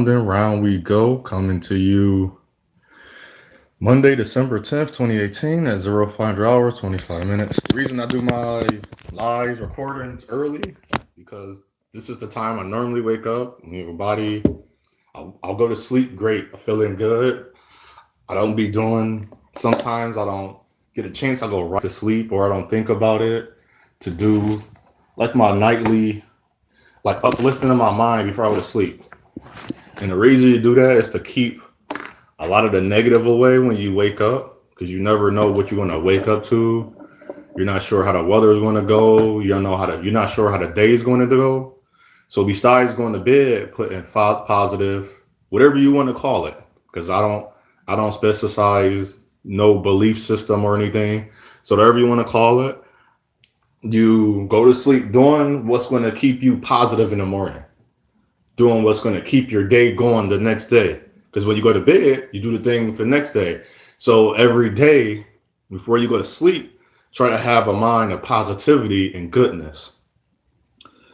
and round we go, coming to you Monday, December 10th, 2018 at 0500 hours, 25 minutes. The reason I do my live recordings early because this is the time I normally wake up. Your body, I'll go to sleep great, feeling good. I don't be doing, sometimes I don't get a chance. I go right to sleep or I don't think about it to do like my nightly, like uplifting in my mind before I go to sleep. And the reason you do that is to keep a lot of the negative away when you wake up because you never know what you're going to wake up to. You're not sure how the weather is going to go. You don't know you're not sure how the day is going to go. So besides going to bed, put in positive, whatever you want to call it, because I don't specify no belief system or anything. So whatever you want to call it, you go to sleep doing what's going to keep you positive in the morning, doing what's going to keep your day going the next day. Because when you go to bed, you do the thing for the next day. So every day before you go to sleep, try to have a mind of positivity and goodness.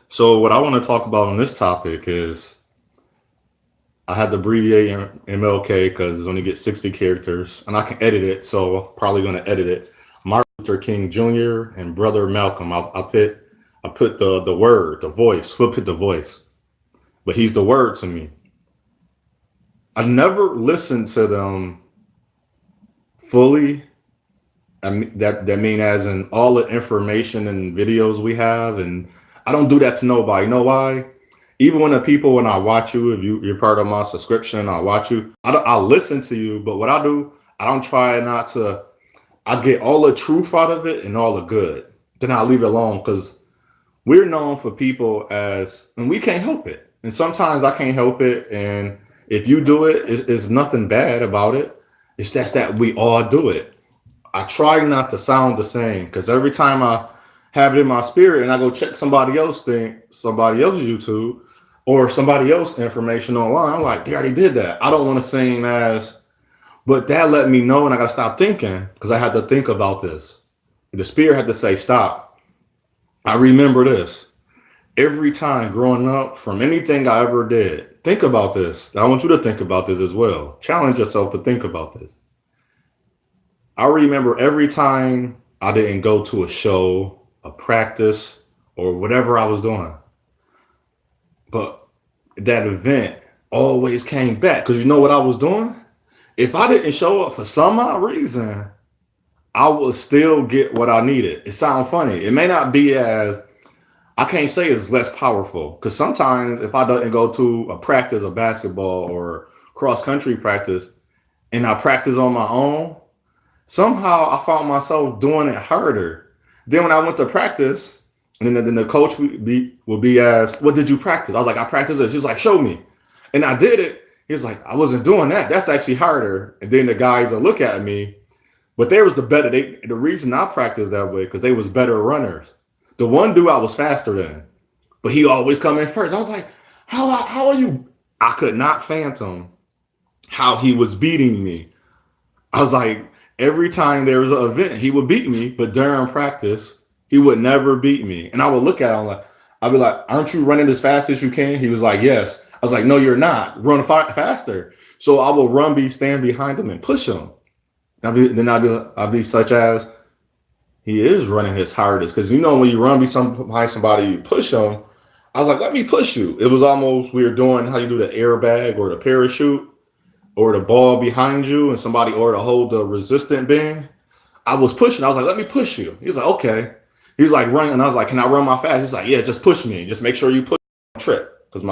So what I want to talk about on this topic is I had to abbreviate MLK because it only gets 60 characters and I can edit it. So probably going to edit it. Martin Luther King Jr. and Brother Malcolm. I put the word, the voice. We'll put the voice, but he's the word to me. I never listened to them fully. I mean, that mean as in all the information and videos we have, and I don't do that to nobody. You know why? Even when I watch you, if you're part of my subscription, I watch you. I listen to you, but what I do, I don't try not to. I get all the truth out of it and all the good. Then I leave it alone because we're known for people as, and we can't help it. And sometimes I can't help it. And if you do it, it's nothing bad about it. It's just that we all do it. I try not to sound the same because every time I have it in my spirit and I go check somebody else's YouTube or somebody else's information online, I'm like, they already did that. I don't want to sing as, but that let me know and I got to stop thinking because I had to think about this. The spirit had to say, stop. I remember this. Every time growing up from anything I ever did, think about this. I want you to think about this as well. Challenge yourself to think about this. I remember every time I didn't go to a show, a practice, or whatever I was doing. But that event always came back because you know what I was doing? If I didn't show up for some odd reason, I would still get what I needed. It sounds funny. It may not be as I can't say it's less powerful because sometimes if I didn't go to a practice of basketball or cross country practice and I practice on my own, somehow I found myself doing it harder. Then when I went to practice, and then the coach would be asked, "What did you practice?" I was like, "I practiced this." He was like, "Show me," and I did it. He's like, "I wasn't doing that. That's actually harder." And then the guys will look at me, but they was the better. The reason I practiced that way because they was better runners. The one dude I was faster than, but he always come in first. I was like, how are you? I could not phantom how he was beating me. I was like, every time there was an event, he would beat me, but during practice, he would never beat me. And I would look at him like, I'd be like, "Aren't you running as fast as you can?" He was like, "Yes." I was like, "No, you're not. Run faster." So I will stand behind him and push him. I'd be such as he is running his hardest because when you run behind somebody, you push them. I was like, "Let me push you." It was almost we were doing how you do the airbag or the parachute or the ball behind you and somebody or to hold the resistant beam. I was pushing. I was like, "Let me push you." He's like, "Okay." He's like running, and I was like, "Can I run my fast?" He's like, "Yeah, just push me. Just make sure you push me." Trip because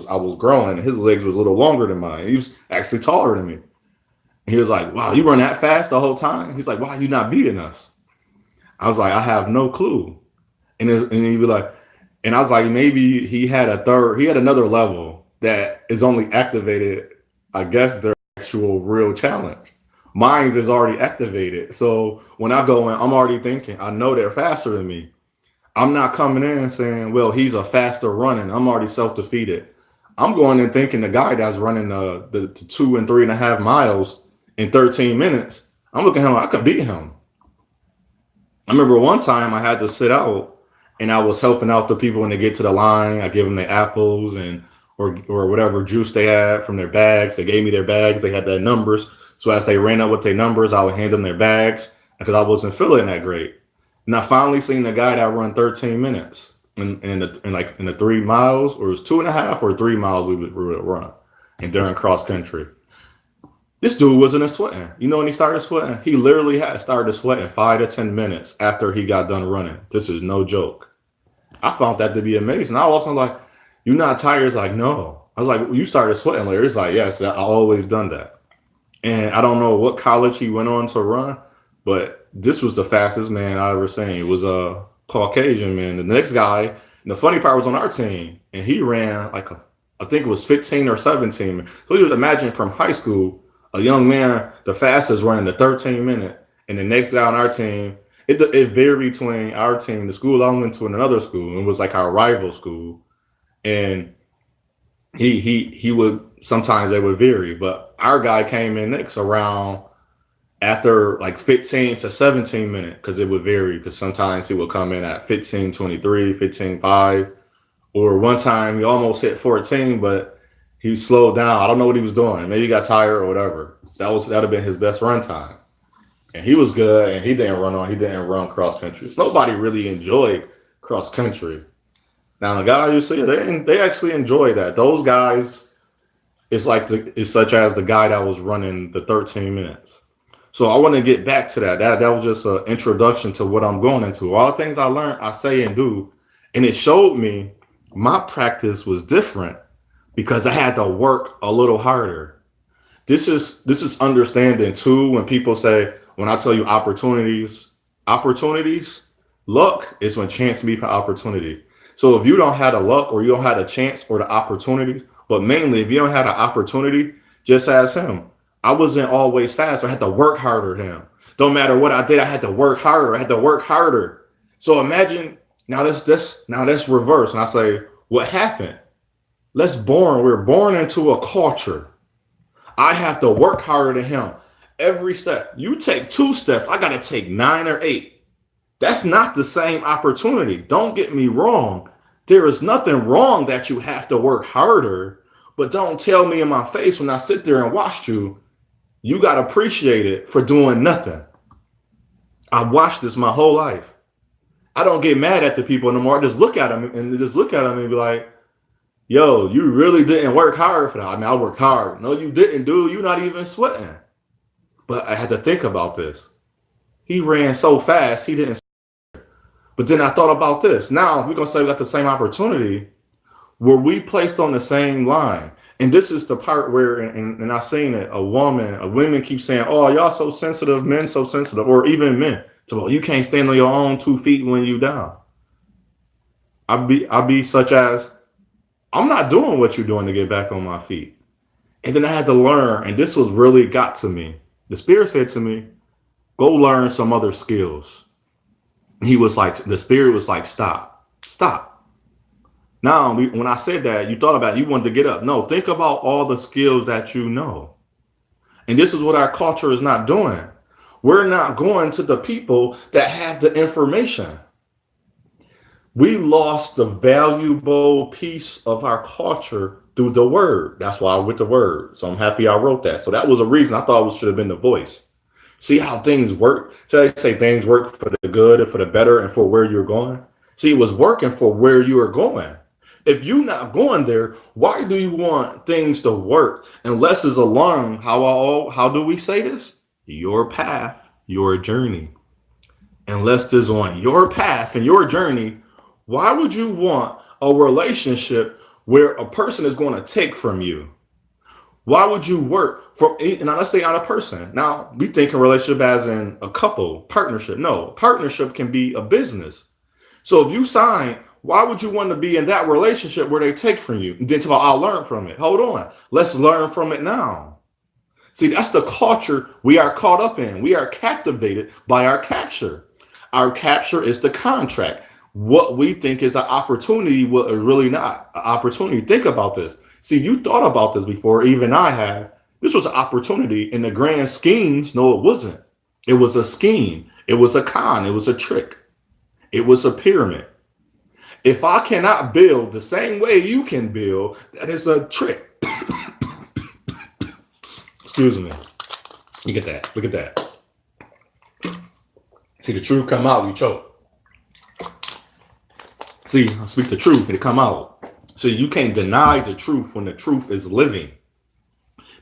I was growing and his legs was a little longer than mine. He was actually taller than me. He was like, "Wow, you run that fast the whole time?" He's like, "Why are you not beating us?" I was like, "I have no clue." And he'd be like, and I was like, maybe he had another level that is only activated, I guess, their actual real challenge. Mine's is already activated. So when I go in, I'm already thinking, I know they're faster than me. I'm not coming in saying, well, he's a faster running. I'm already self-defeated. I'm going in thinking the guy that's running the 2 and 3.5 miles in 13 minutes, I'm looking at him, I could beat him. I remember one time I had to sit out and I was helping out the people when they get to the line. I give them the apples and or whatever juice they had from their bags. They gave me their bags. They had their numbers. So as they ran up with their numbers, I would hand them their bags because I wasn't feeling that great. And I finally seen the guy that run 13 minutes in the 3 miles, or it was 2.5 or 3 miles we would run, and during cross country. This dude wasn't sweating. You know when he started sweating? He literally had started sweating 5 to 10 minutes after he got done running. This is no joke. I found that to be amazing. I was like, "You not tired?" He's like, "No." I was like, well, "You started sweating later." He's like, "Yes, I always done that." And I don't know what college he went on to run, but this was the fastest man I ever seen. It was a Caucasian man. The next guy, and the funny part was on our team, and he ran like I think it was 15 or 17. So you would imagine from high school, a young man, the fastest running the 13 minute, and the next guy on our team, it varied between our team, the school I went to, and another school. It was like our rival school, and he would sometimes they would vary, but our guy came in next around after like 15 to 17 minutes because it would vary because sometimes he would come in at 15:23, 15:05, or one time he almost hit 14, but he slowed down. I don't know what he was doing. Maybe he got tired or whatever. That'd have been his best run time. And he was good and he didn't run cross country. Nobody really enjoyed cross country. Now the guys you see, they actually enjoy that. Those guys, it's such as the guy that was running the 13 minutes. So I want to get back to that. That was just an introduction to what I'm going into. All the things I learned, I say and do, and it showed me my practice was different because I had to work a little harder. This is understanding too. When people say, when I tell you opportunities, luck is when chance meet opportunity. So if you don't have the luck or you don't have the chance or the opportunity, but mainly if you don't have the opportunity, just ask him. I wasn't always fast. I had to work harder than him. Don't matter what I did, I had to work harder. I had to work harder. So imagine now that's reverse. And I say, what happened? We're born into a culture. I have to work harder than him. Every step. You take 2 steps, I gotta take 9 or 8. That's not the same opportunity. Don't get me wrong. There is nothing wrong that you have to work harder, but don't tell me in my face when I sit there and watch you, you got to appreciate it for doing nothing. I've watched this my whole life. I don't get mad at the people no more. I just look at them and be like, yo, you really didn't work hard for that. I mean, I worked hard. No, you didn't, dude. You're not even sweating. But I had to think about this. He ran so fast, he didn't. But then I thought about this. Now, if we're going to say we got the same opportunity, were we placed on the same line? And this is the part where, and I seen it, women keep saying, oh, y'all so sensitive, men so sensitive, or even men. So, well, you can't stand on your own 2 feet when you down. I'd be such as, I'm not doing what you're doing to get back on my feet. And then I had to learn, and this was really got to me. The Spirit said to me, go learn some other skills. The Spirit was like, stop. Now, when I said that, you thought about it, you wanted to get up. No, think about all the skills that you know. And this is what our culture is not doing. We're not going to the people that have the information. We lost the valuable piece of our culture through the word. That's why I went the word. So I'm happy I wrote that. So that was a reason I thought it should have been the voice. See how things work? So they say things work for the good and for the better and for where you're going. See, it was working for where you are going. If you're not going there, why do you want things to work? Unless it's along, how do we say this? Your path, your journey. Unless it's on your path and your journey, why would you want a relationship where a person is going to take from you? Why would you work for, and now let's say on a person. Now we think a relationship as in a couple, partnership. No, partnership can be a business. So if you sign, why would you want to be in that relationship where they take from you? And then talk, I'll learn from it. Hold on. Let's learn from it now. See, that's the culture we are caught up in. We are captivated by our capture. Our capture is the contract. What we think is an opportunity, what is really not an opportunity. Think about this. See, you thought about this before, even I had. This was an opportunity in the grand schemes. No, it wasn't. It was a scheme. It was a con. It was a trick. It was a pyramid. If I cannot build the same way you can build, that is a trick. Excuse me. You get that. Look at that. See the truth come out, you choke. See, I speak the truth and it come out. See, you can't deny the truth when the truth is living.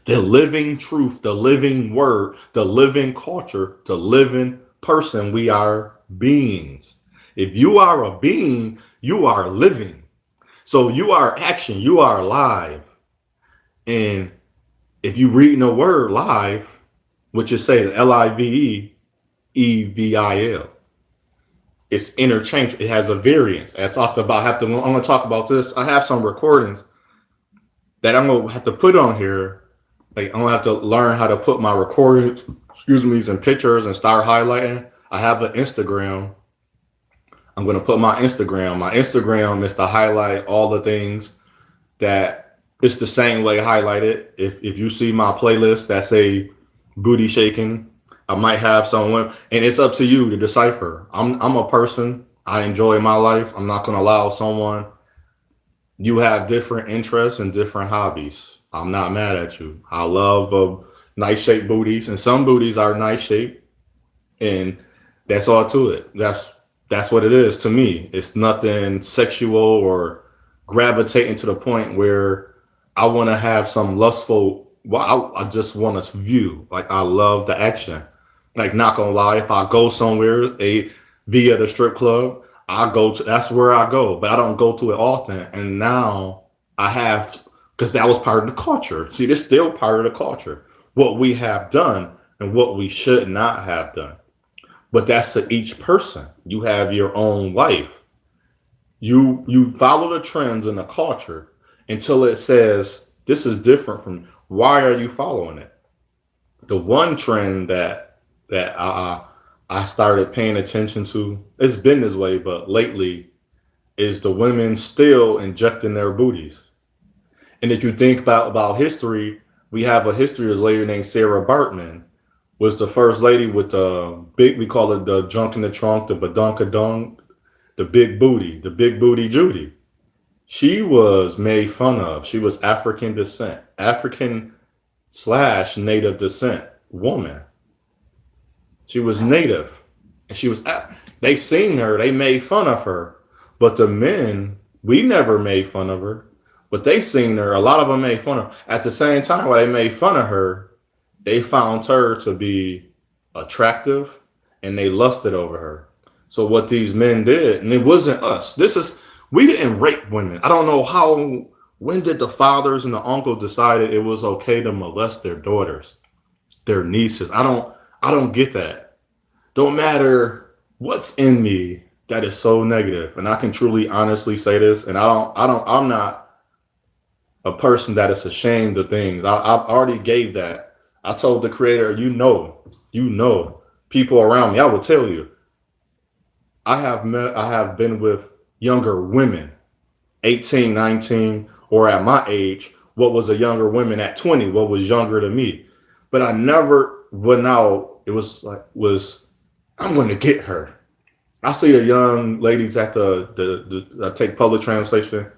The living truth, the living word, the living culture, the living person. We are beings. If you are a being, you are living. So you are action, you are alive. And if you read the word live, which is say Livevil, it's interchangeable. It has a variance. I talked about. I'm gonna talk about this. I have some recordings that I'm gonna have to put on here. Like I'm gonna have to learn how to put my recordings, in pictures and start highlighting. I have an Instagram. I'm gonna put my Instagram. My Instagram is to highlight all the things that it's the same way highlighted. If you see my playlist that say booty shaking, I might have someone, and it's up to you to decipher. I'm a person. I enjoy my life. I'm not gonna allow someone. You have different interests and different hobbies. I'm not mad at you. I love nice shaped booties, and some booties are nice shaped, and that's all to it. That's what it is to me. It's nothing sexual or gravitating to the point where I want to have some lustful. Well, I just want to view. Like I love the action. Like not gonna lie, if I go somewhere via the strip club, I go to that's where I go, but I don't go to it often. And now I have because that was part of the culture. See, this still part of the culture. What we have done and what we should not have done. But that's to each person. You have your own life. You follow the trends in the culture until it says this is different from why are you following it? The one trend that I started paying attention to, it's been this way, but lately is the women still injecting their booties. And if you think about history, we have a history of a lady named Sarah Bartman, was the first lady with the big, we call it the junk in the trunk, the badunkadunk, the big booty Judy. She was made fun of. She was African descent, African slash native descent woman. She was native, and they seen her, they made fun of her, but the men, we never made fun of her, but they seen her. A lot of them made fun of her. At the same time, while they made fun of her, they found her to be attractive, and they lusted over her. So what these men did, and it wasn't us. We didn't rape women. I don't know how. When did the fathers and the uncles decided it was okay to molest their daughters, their nieces? I don't get that. Don't matter what's in me that is so negative, and I can truly, honestly say this. And I'm not a person that is ashamed of things. I already gave that. I told the creator, people around me. I will tell you, I have been with younger women, 18, 19, or at my age, what was a younger woman at 20, what was younger than me. But I never went out. It was I'm going to get her. I see the young ladies at I take public translation.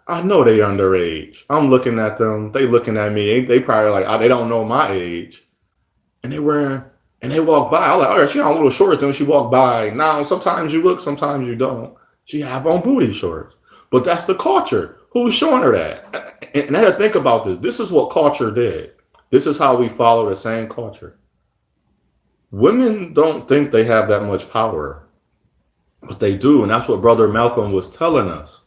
I know they underage. I'm looking at them. They looking at me. They probably like, they don't know my age. And they walk by. I'm like, all right, she on little shorts. And when she walk by, now sometimes you look, sometimes you don't. She have on booty shorts. But that's the culture. Who's showing her that? And I had to think about this. This is what culture did. This is how we follow the same culture. Women don't think they have that much power, but they do. And that's what Brother Malcolm was telling us.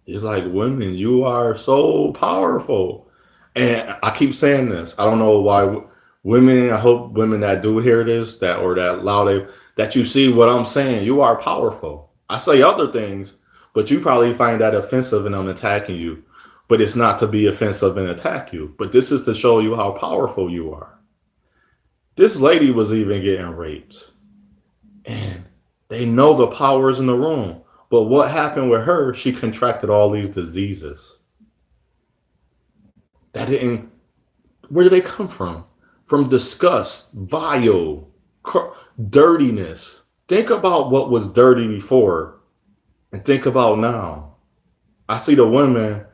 He's like, women, you are so powerful. And I keep saying this. I don't know why women, I hope women that do hear this, that you see what I'm saying. You are powerful. I say other things, but you probably find that offensive and I'm attacking you. But it's not to be offensive and attack you. But this is to show you how powerful you are. This lady was even getting raped. And they know the powers in the room. But what happened with her, she contracted all these diseases. Where did they come from? From disgust, vile, dirtiness. Think about what was dirty before. And think about now. I see the women,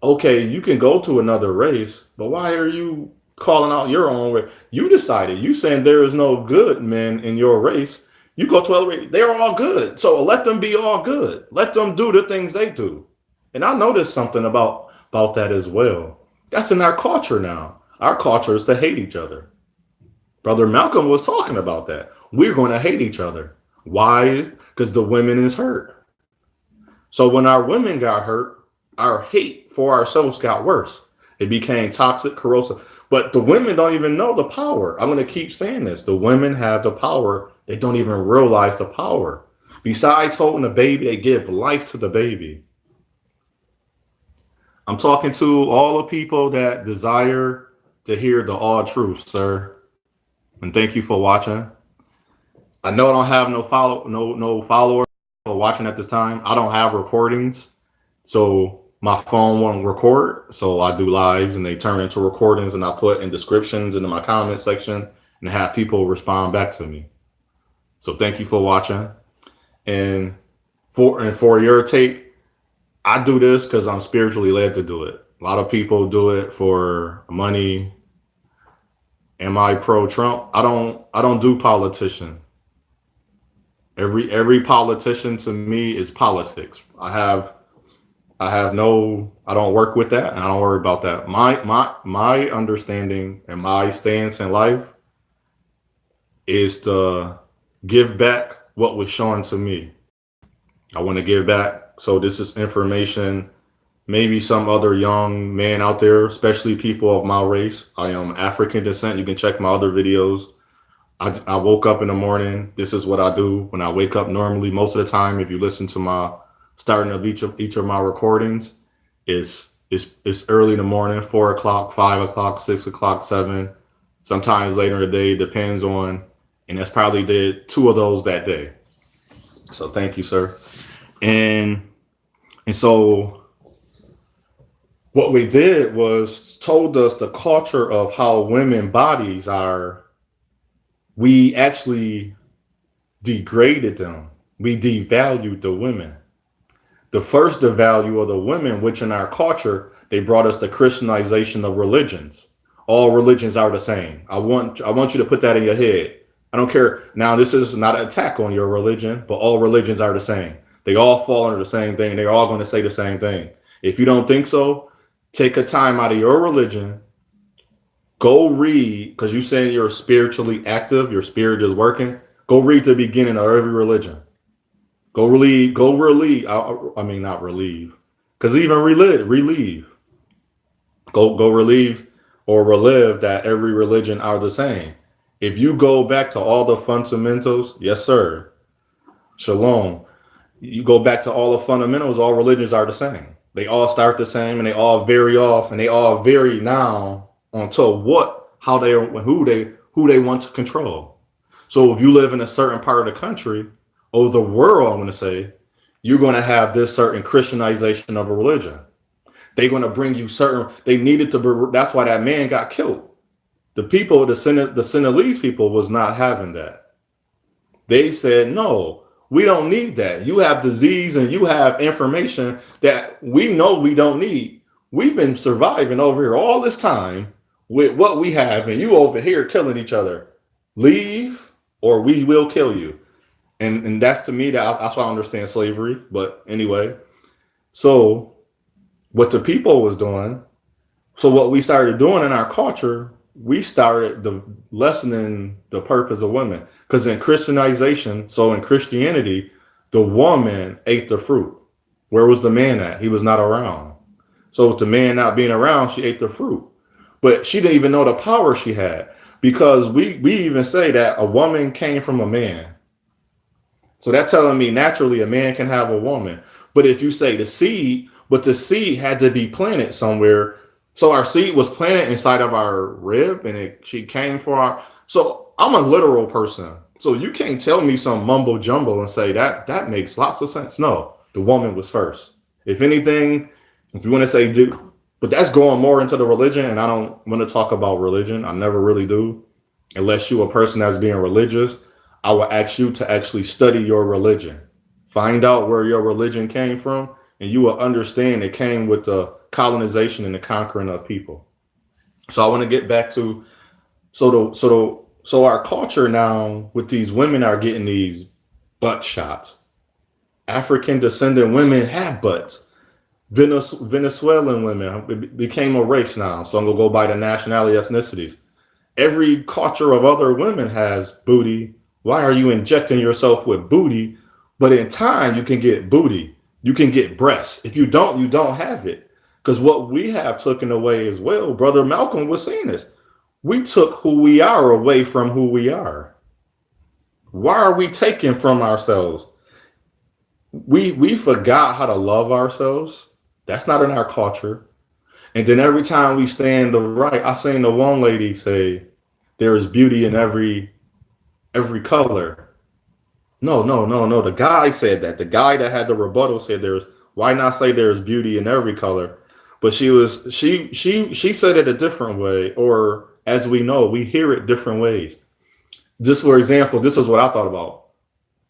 okay, you can go to another race, but why are you calling out your own race? You decided. You saying there is no good men in your race. You go to other race, they're all good. So let them be all good. Let them do the things they do. And I noticed something about that as well. That's in our culture now. Our culture is to hate each other. Brother Malcolm was talking about that. We're going to hate each other. Why? Because the women is hurt. So when our women got hurt, our hate for ourselves got worse. It became toxic, corrosive. But the women don't even know the power. I'm going to keep saying this. The women have the power. They don't even realize the power. Besides holding the baby, they give life to the baby. I'm talking to all the people that desire to hear the all truth, sir. And thank you for watching. I know I don't have no followers watching at this time. I don't have recordings. So my phone won't record. So I do lives and they turn into recordings and I put in descriptions into my comment section and have people respond back to me. So thank you for watching. And for your take, I do this because I'm spiritually led to do it. A lot of people do it for money. Am I pro Trump? I don't do politician. Every politician to me is politics. I don't work with that and I don't worry about that. My understanding and my stance in life is to give back what was shown to me. I want to give back. So this is information. Maybe some other young man out there, especially people of my race. I am African descent. You can check my other videos. I woke up in the morning. This is what I do when I wake up normally. Most of the time, if you listen to my starting of each of my recordings, it's early in the morning, 4 o'clock, 5 o'clock, 6 o'clock, 7. Sometimes later in the day, depends on, and that's probably did 2 of those that day. So thank you, sir. And so what we did was told us the culture of how women bodies are. We actually degraded them. We devalued the women. The first devalue of the women, which in our culture, they brought us the Christianization of religions. All religions are the same. I want you to put that in your head. I don't care. Now, this is not an attack on your religion, but all religions are the same. They all fall under the same thing. They're all going to say the same thing. If you don't think so, take a time out of your religion. Go read, because you saying you're spiritually active, your spirit is working. Go read the beginning of every religion. Go relieve. I mean, not relieve, because even relieve. Go relieve or relive that every religion are the same. If you go back to all the fundamentals, yes, sir. Shalom. You go back to all the fundamentals, all religions are the same. They all start the same and they all vary off and they all vary now onto who they want to control. So if you live in a certain part of the country or the world, I'm going to say, you're going to have this certain Christianization of a religion. They're going to bring you that's why that man got killed. The Senegalese people was not having that. They said, no, we don't need that. You have disease and you have information that we know we don't need. We've been surviving over here all this time with what we have, and you over here killing each other. Leave or we will kill you. And that's to me, that's why I understand slavery. But anyway, so what the people was doing, so what we started doing in our culture, we started lessening the purpose of women. Because in Christianization, so in Christianity, the woman ate the fruit. Where was the man at? He was not around. So with the man not being around, she ate the fruit. But she didn't even know the power she had. Because we even say that a woman came from a man. So that's telling me naturally a man can have a woman. But if you say the seed had to be planted somewhere. So our seed was planted inside of our rib and she came for our. So I'm a literal person. So you can't tell me some mumbo jumbo and say that makes lots of sense. No, the woman was first. If anything, if you want to say, but that's going more into the religion. And I don't want to talk about religion. I never really do. Unless you're a person that's being religious, I will ask you to actually study your religion. Find out where your religion came from, and you will understand it came with the colonization and the conquering of people. So I want to get back to so our culture now with these women are getting these butt shots. African descendant women have butts. Venezuelan women became a race now, so I'm gonna go by the nationality ethnicities. Every culture of other women has booty. Why are you injecting yourself with booty? But in time, you can get booty. You can get breasts. If you don't have it. Because what we have taken away as well, Brother Malcolm was saying this. We took who we are away from who we are. Why are we taking from ourselves? We forgot how to love ourselves. That's not in our culture. And then every time we stand the right, I seen the one lady say, "There is beauty in every color." No, no, no, no. The guy said that. The guy that had the rebuttal said there's why not say there's beauty in every color? But she said it a different way, or as we know, we hear it different ways. Just for example, this is what I thought about.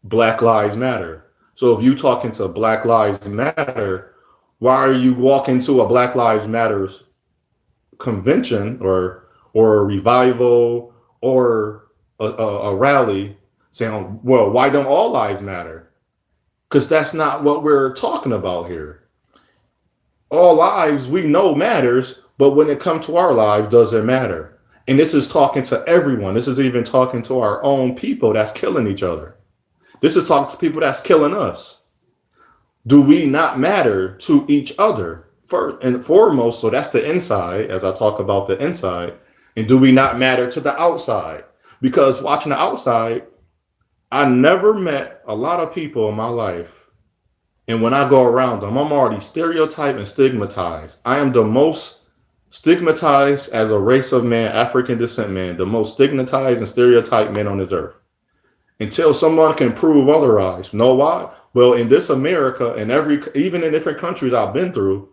Black Lives Matter. So if you talking to Black Lives Matter, why are you walking to a Black Lives Matters convention or a revival or a rally saying, well, why don't all lives matter? Because that's not what we're talking about here. All lives we know matters, but when it comes to our lives, does it matter? And this is talking to everyone. This is even talking to our own people that's killing each other. This is talking to people that's killing us. Do we not matter to each other first and foremost? So that's the inside, as I talk about the inside. And do we not matter to the outside? Because watching the outside, I never met a lot of people in my life. And when I go around them, I'm already stereotyped and stigmatized. I am the most stigmatized as a race of man, African descent man, the most stigmatized and stereotyped man on this earth. Until someone can prove otherwise. Know why? Well, in this America and even in different countries I've been through,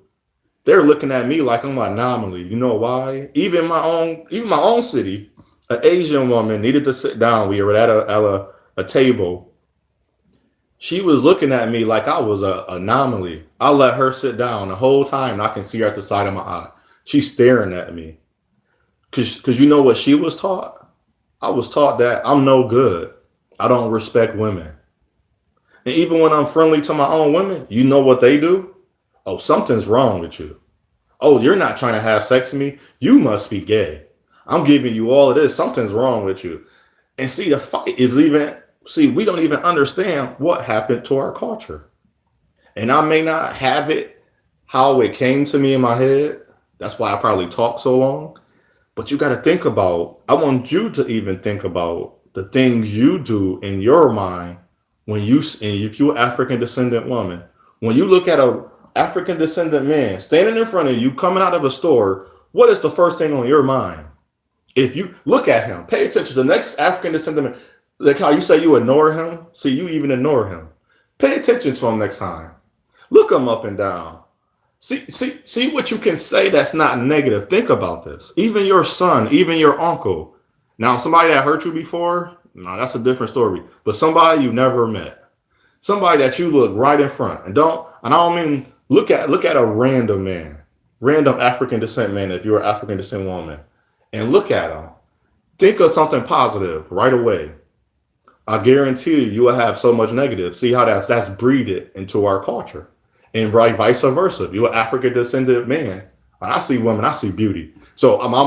they're looking at me like I'm an anomaly. You know why? Even my own city, an Asian woman needed to sit down. We were at a table. She was looking at me like I was an anomaly. I let her sit down the whole time, and I can see her at the side of my eye. She's staring at me. Because you know what she was taught? I was taught that I'm no good. I don't respect women. And even when I'm friendly to my own women, you know what they do? Oh, something's wrong with you. Oh, you're not trying to have sex with me. You must be gay. I'm giving you all of this. Something's wrong with you. And see, the fight is even, see, we don't even understand what happened to our culture. And I may not have it how it came to me in my head. That's why I probably talk so long. But you got to think about, I want you to even think about the things you do in your mind when if you're an African descendant woman, when you look at a African descendant man standing in front of you, coming out of a store, what is the first thing on your mind? If you look at him, pay attention to the next African descendant man, like how you say you ignore him. See, you even ignore him. Pay attention to him next time. Look him up and down. See what you can say that's not negative. Think about this. Even your son, even your uncle. Now, somebody that hurt you before, no, that's a different story. But somebody you never met, somebody that you look right in front, and I don't mean look at a random man, random African descent man. If you're an African descent woman, and look at him, think of something positive right away. I guarantee you will have so much negative. See how that's breeded into our culture. And right, vice versa. If you're an African descendant man, when I see women, I see beauty. So my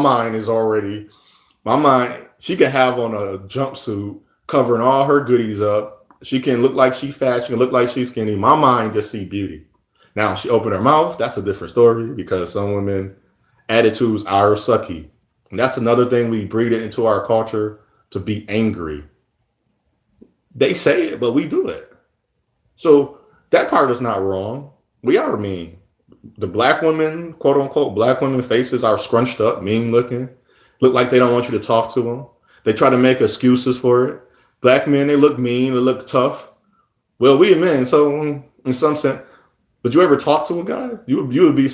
mind, she can have on a jumpsuit covering all her goodies up. She can look like she fat. She can look like she's skinny. My mind just see beauty. Now, if she open her mouth, that's a different story because some women attitudes are sucky. And that's another thing we breed it into our culture to be angry. They say it, but we do it. So that part is not wrong. We are mean. The black women, quote unquote, black women faces are scrunched up, mean looking, look like they don't want you to talk to them. They try to make excuses for it. Black men, they look mean, they look tough. Well, we men, so in some sense, but you ever talk to a guy? You would be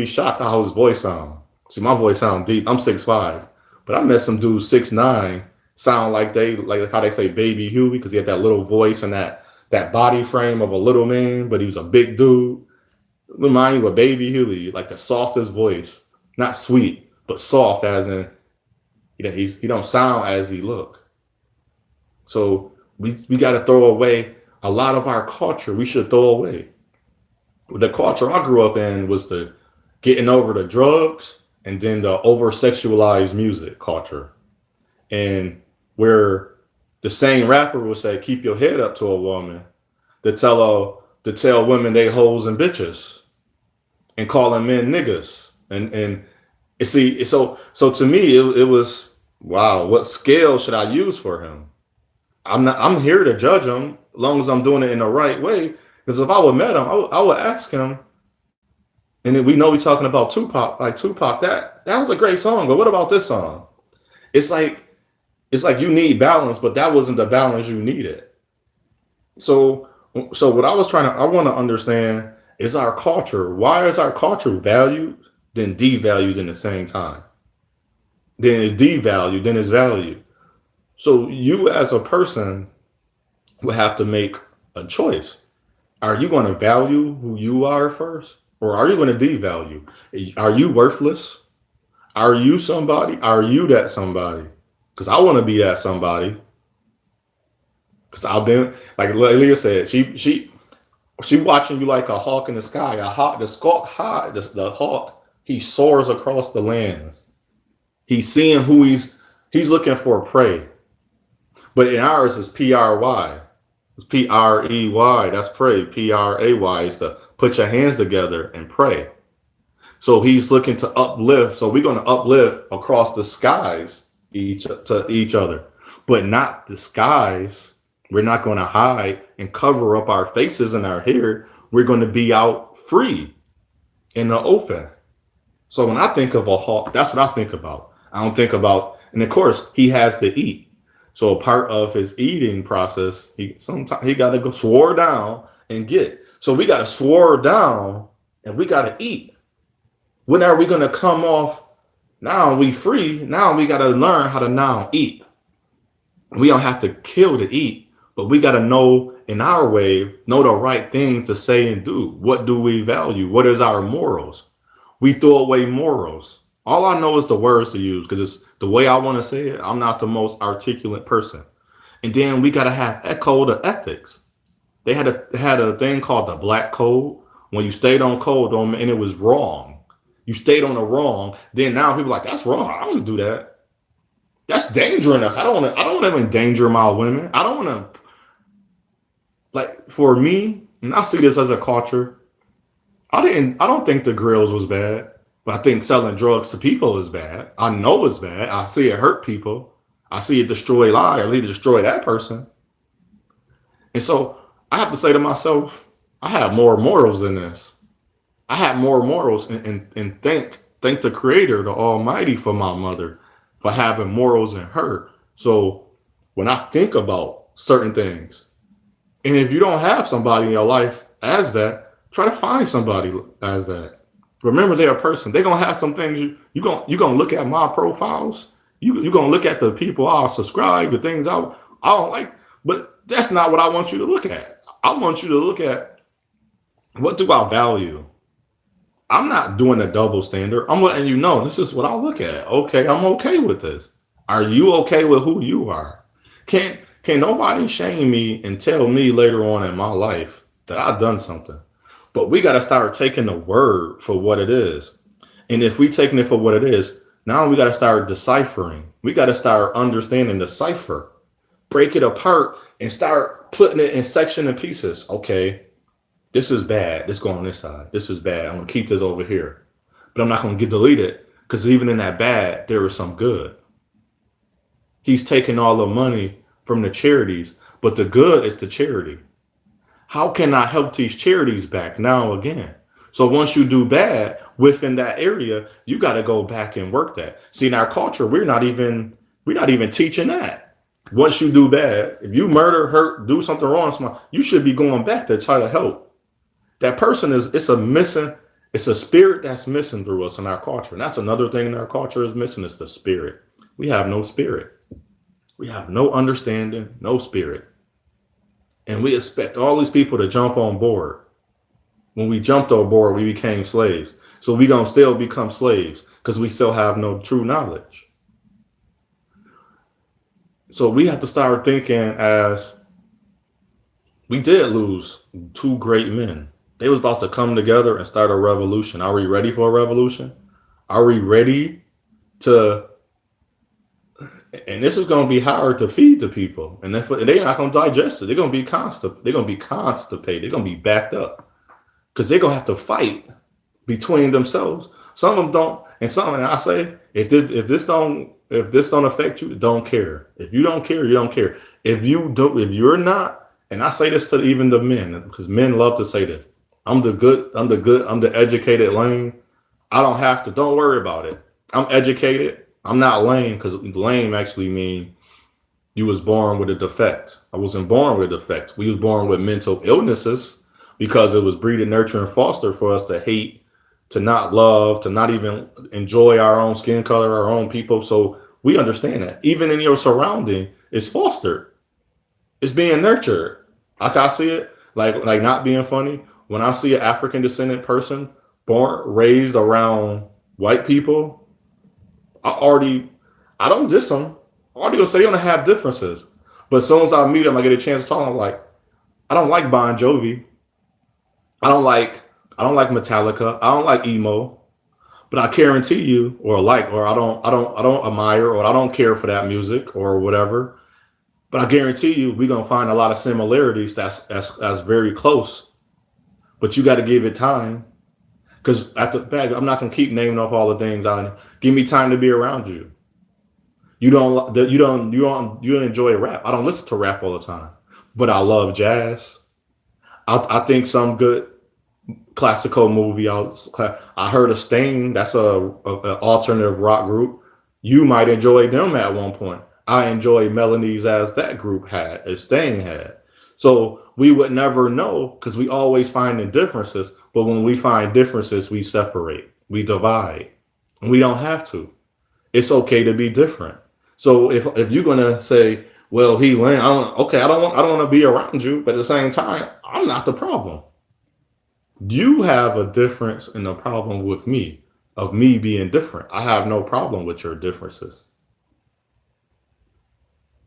shocked how his voice sounds. See, my voice sounds deep. I'm 6'5", but I met some dudes 6'9", sound like how they say baby Huey because he had that little voice and that body frame of a little man, but he was a big dude. Remind you of Baby Huey, like the softest voice, not sweet, but soft, as in he don't sound as he look. So we got to throw away a lot of our culture. We should throw away. The culture I grew up in was the getting over the drugs and then the over sexualized music culture, and where the same rapper would say, "Keep your head up" to a woman, to tell women they hoes and bitches, and calling men niggas, and see, so to me it was, wow, what scale should I use for him? I'm here to judge him as long as I'm doing it in the right way. Because if I would met him, I would ask him, and then we know we talking about Tupac, like Tupac, that was a great song, but what about this song? It's like it's like you need balance, but that wasn't the balance you needed. So what I want to understand is our culture. Why is our culture valued then devalued in the same time? Then it's devalued, then it's valued. So you as a person will have to make a choice. Are you going to value who you are first? Or are you going to devalue? Are you worthless? Are you somebody? Are you that somebody? Because I want to be that somebody. Because I've been, like Leah said, she watching you like a hawk in the sky. A hawk, the skulk high, the hawk, he soars across the lands. He's seeing who he's looking for prey. But in ours is PRY. It's PREY. That's pray. PRAY is to put your hands together and pray. So he's looking to uplift. So we're going to uplift across the skies each other, but not disguise. We're not going to hide and cover up our faces and our hair. We're going to be out free in the open. So when I think of a hawk, that's what I think about. I don't think about, and of course he has to eat. So a part of his eating process, he got to go swore down and get. So we got to swore down and we got to eat. When are we going to come off? Now we free. Now we got to learn how to now eat. We don't have to kill to eat, but we got to know in our way, know the right things to say and do. What do we value? What is our morals? We throw away morals. All I know is the words to use because it's the way I want to say it. I'm not the most articulate person. And then we got to have that code of ethics. They had a thing called the black code. When you stayed on code and it was wrong, you stayed on the wrong. Then now people are like, that's wrong. I don't do that. That's dangerous. I don't want to endanger my women. I don't want to, like, for me, and I see this as a culture. I don't think the grills was bad. But I think selling drugs to people is bad. I know it's bad. I see it hurt people. I see it destroy lives. I see it destroy that person. And so I have to say to myself, I have more morals than this. I have more morals and thank the creator, the almighty, for my mother, for having morals in her. So when I think about certain things, and if you don't have somebody in your life as that, try to find somebody as that. Remember, they're a person. They're gonna have some things you gonna look at my profiles. You gonna look at the people I'll subscribe, the things I don't like. But that's not what I want you to look at. I want you to look at, what do I value? I'm not doing a double standard. I'm letting you know this is what I look at. Okay, I'm okay with this. Are you okay with who you are? Can nobody shame me and tell me later on in my life that I've done something? But we got to start taking the word for what it is. And if we taking it for what it is, now we got to start deciphering. We got to start understanding the cipher, break it apart and start putting it in section and pieces. Okay, this is bad. This going on this side. This is bad. I'm going to keep this over here, but I'm not going to get deleted because even in that bad, there is some good. He's taking all the money from the charities, but the good is the charity. How can I help these charities back now again? So once you do bad within that area, you got to go back and work that. See, in our culture, we're not even teaching that. Once you do bad, if you murder, hurt, do something wrong, you should be going back to try to help. That person it's a spirit that's missing through us in our culture. And that's another thing in our culture is missing is the spirit. We have no spirit. We have no understanding, no spirit. And we expect all these people to jump on board. When we jumped on board, we became slaves. So we gonna still become slaves because we still have no true knowledge. So we have to start thinking as we did lose two great men. They was about to come together and start a revolution. Are we ready for a revolution? Are we ready to? And this is going to be hard to feed to people, and if they're not going to digest it, they're going to be constant. They're going to be constipated. They're going to be backed up because they're going to have to fight between themselves. Some of them don't, and some. And I say, if this don't affect you, don't care. If you don't care, you don't care. If you're not, and I say this to even the men because men love to say this. I'm the good. I'm the educated lane. I don't have to. Don't worry about it. I'm educated. I'm not lame because lame actually mean you was born with a defect. I wasn't born with a defect. We was born with mental illnesses because it was breeding, nurture, and foster for us to hate, to not love, to not even enjoy our own skin color, our own people. So we understand that. Even in your surrounding, it's fostered. It's being nurtured. Like I see it, like not being funny. When I see an African descendant person born, raised around white people, I already, I don't diss them. I already gonna say they're gonna have differences. But as soon as I meet them, I get a chance to talk. I'm like, I don't like Bon Jovi. I don't like, I don't like Metallica. I don't like emo. But I guarantee you, or I don't admire, or I don't care for that music or whatever. But I guarantee you, we're gonna find a lot of similarities that's very close. But you got to give it time. Because at the back, I'm not gonna keep naming off all the things. I give me time to be around you. You don't enjoy rap. I don't listen to rap all the time, but I love jazz. I think some good classical movie. I heard of Stain. That's a alternative rock group. You might enjoy them at one point. I enjoy melodies as that group had, as Stain had. So we would never know because we always find the differences. But when we find differences, we separate, we divide, and we don't have to. It's okay to be different. So if you're gonna say, well, he went, I don't want to be around you, but at the same time, I'm not the problem. You have a difference in the problem with me of me being different. I have no problem with your differences.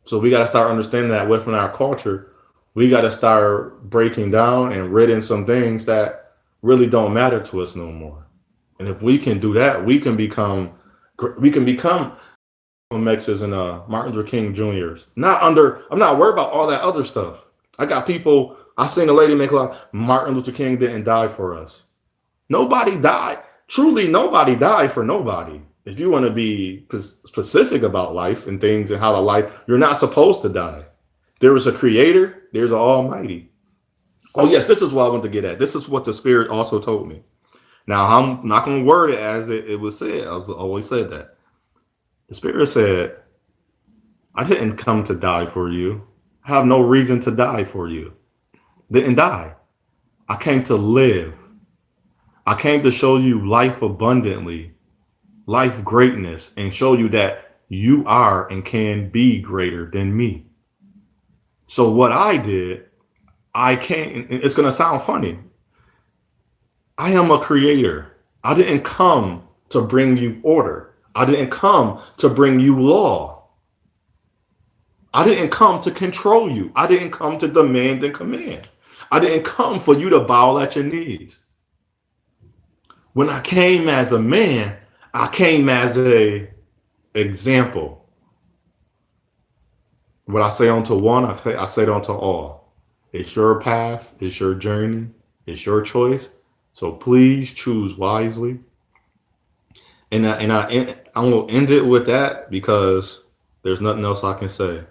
So we got to start understanding that within our culture, we got to start breaking down and ridding some things that really don't matter to us no more. And if we can do that, we can become X's and Martin Luther King Jr.'s. I'm not worried about all that other stuff. I got people. I seen a lady make a lot. Martin Luther King didn't die for us. Nobody died. Truly, nobody died for nobody. If you want to be specific about life and things and how to life, you're not supposed to die. There is a creator. There's an almighty. Oh, yes, this is what I want to get at. This is what the spirit also told me. Now, I'm not going to word it as it was said. I always said that. The spirit said, I didn't come to die for you. I have no reason to die for you. Didn't die. I came to live. I came to show you life abundantly, life greatness, and show you that you are and can be greater than me. So what I did, I can't, it's going to sound funny. I am a creator. I didn't come to bring you order. I didn't come to bring you law. I didn't come to control you. I didn't come to demand and command. I didn't come for you to bow at your knees. When I came as a man, I came as a example. What I say unto one, I say it unto all. It's your path, it's your journey, it's your choice. So please choose wisely. I'm gonna end it with that because there's nothing else I can say.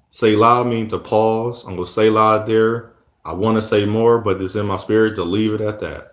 Say loud means to pause. I'm gonna say loud there. I want to say more, but it's in my spirit to leave it at that.